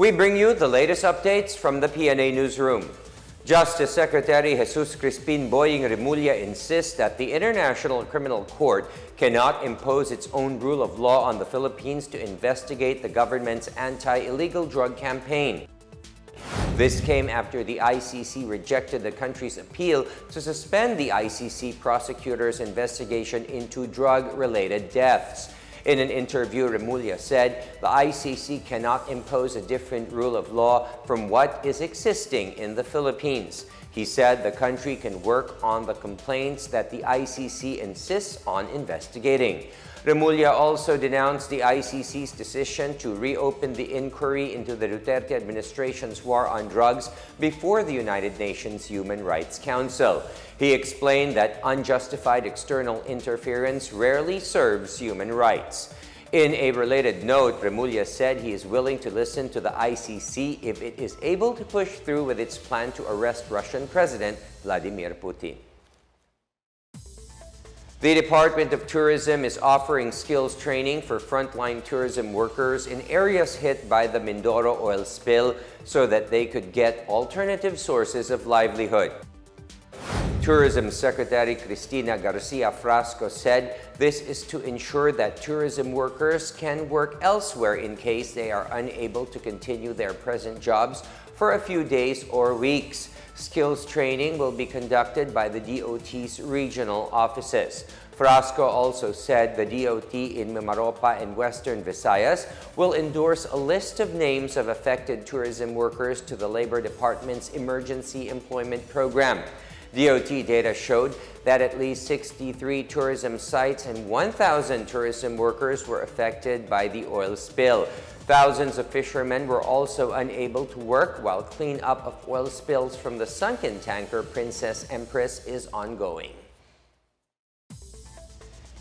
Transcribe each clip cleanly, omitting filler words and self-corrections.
We bring you the latest updates from the Pna Newsroom. Justice Secretary Jesus Crispin Boying Remulla insists that the International Criminal Court cannot impose its own rule of law on the Philippines to investigate the government's anti-illegal drug campaign. This came after the ICC rejected the country's appeal to suspend the ICC prosecutor's investigation into drug-related deaths. In an interview, Remulla said the ICC cannot impose a different rule of law from what is existing in the Philippines. He said the country can work on the complaints that the ICC insists on investigating. Remulla also denounced the ICC's decision to reopen the inquiry into the Duterte administration's war on drugs before the United Nations Human Rights Council. He explained that unjustified external interference rarely serves human rights. In a related note, Remulla said he is willing to listen to the ICC if it is able to push through with its plan to arrest Russian President Vladimir Putin. The Department of Tourism is offering skills training for frontline tourism workers in areas hit by the Mindoro oil spill so that they could get alternative sources of livelihood. Tourism Secretary Cristina Garcia Frasco said this is to ensure that tourism workers can work elsewhere in case they are unable to continue their present jobs for a few days or weeks. Skills training will be conducted by the DOT's regional offices. Frasco also said the DOT in Mimaropa and Western Visayas will endorse a list of names of affected tourism workers to the Labor Department's Emergency Employment Program. DOT data showed that at least 63 tourism sites and 1,000 tourism workers were affected by the oil spill. Thousands of fishermen were also unable to work while cleanup of oil spills from the sunken tanker Princess Empress is ongoing.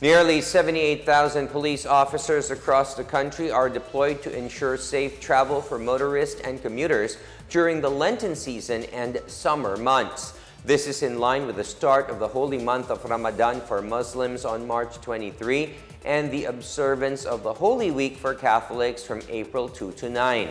Nearly 78,000 police officers across the country are deployed to ensure safe travel for motorists and commuters during the Lenten season and summer months. This is in line with the start of the holy month of Ramadan for Muslims on March 23 and the observance of the Holy Week for Catholics from April 2 to 9.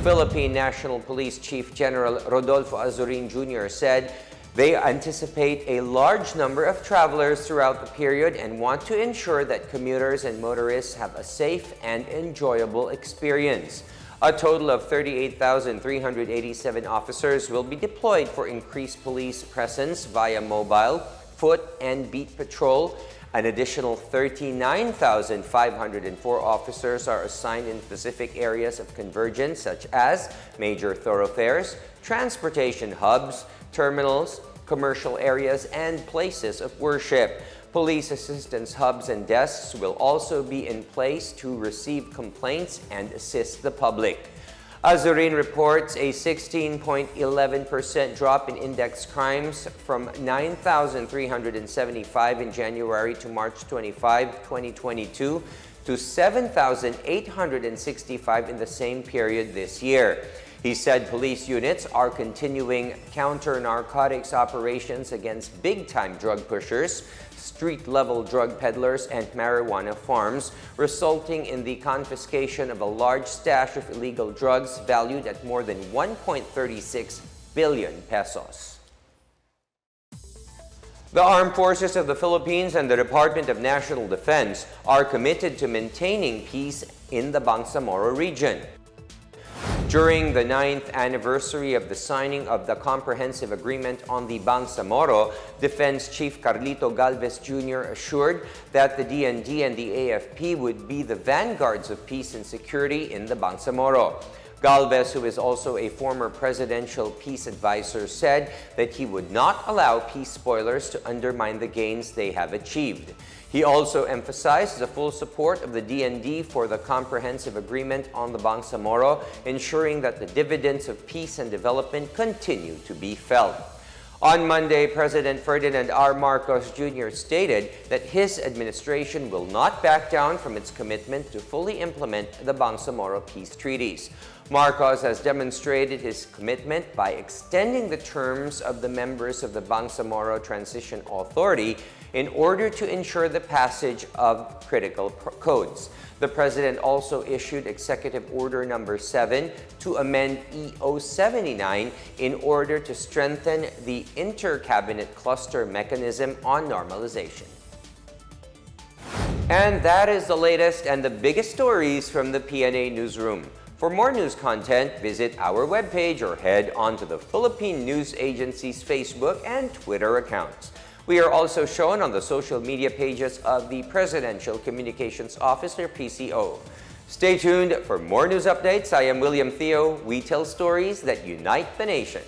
Philippine National Police Chief General Rodolfo Azurin Jr. said they anticipate a large number of travelers throughout the period and want to ensure that commuters and motorists have a safe and enjoyable experience. A total of 38,387 officers will be deployed for increased police presence via mobile, foot, and beat patrol. An additional 39,504 officers are assigned in specific areas of convergence such as major thoroughfares, transportation hubs, terminals, commercial areas, and places of worship. Police assistance hubs and desks will also be in place to receive complaints and assist the public. Azurin reports a 16.11% drop in index crimes from 9,375 in January to March 25, 2022 to 7,865 in the same period this year. He said police units are continuing counter-narcotics operations against big-time drug pushers, street-level drug peddlers, and marijuana farms, resulting in the confiscation of a large stash of illegal drugs valued at more than 1.36 billion pesos. The Armed Forces of the Philippines and the Department of National Defense are committed to maintaining peace in the Bangsamoro region. During the 9th anniversary of the signing of the Comprehensive Agreement on the Bangsamoro, Defense Chief Carlito Galvez Jr. assured that the DND and the AFP would be the vanguards of peace and security in the Bangsamoro. Galvez, who is also a former presidential peace advisor, said that he would not allow peace spoilers to undermine the gains they have achieved. He also emphasized the full support of the DND for the Comprehensive Agreement on the Bangsamoro, ensuring that the dividends of peace and development continue to be felt. On Monday, President Ferdinand R. Marcos Jr. stated that his administration will not back down from its commitment to fully implement the Bangsamoro peace treaties. Marcos has demonstrated his commitment by extending the terms of the members of the Bangsamoro Transition Authority, in order to ensure the passage of critical codes. The President also issued Executive Order Number 7 to amend EO 79 in order to strengthen the Inter-Cabinet Cluster Mechanism on Normalization. And that is the latest and the biggest stories from the Pna Newsroom. For more news content, visit our webpage or head on to the Philippine News Agency's Facebook and Twitter accounts. We are also shown on the social media pages of the Presidential Communications Office or PCO. Stay tuned for more news updates. I am William Theo. We tell stories that unite the nation.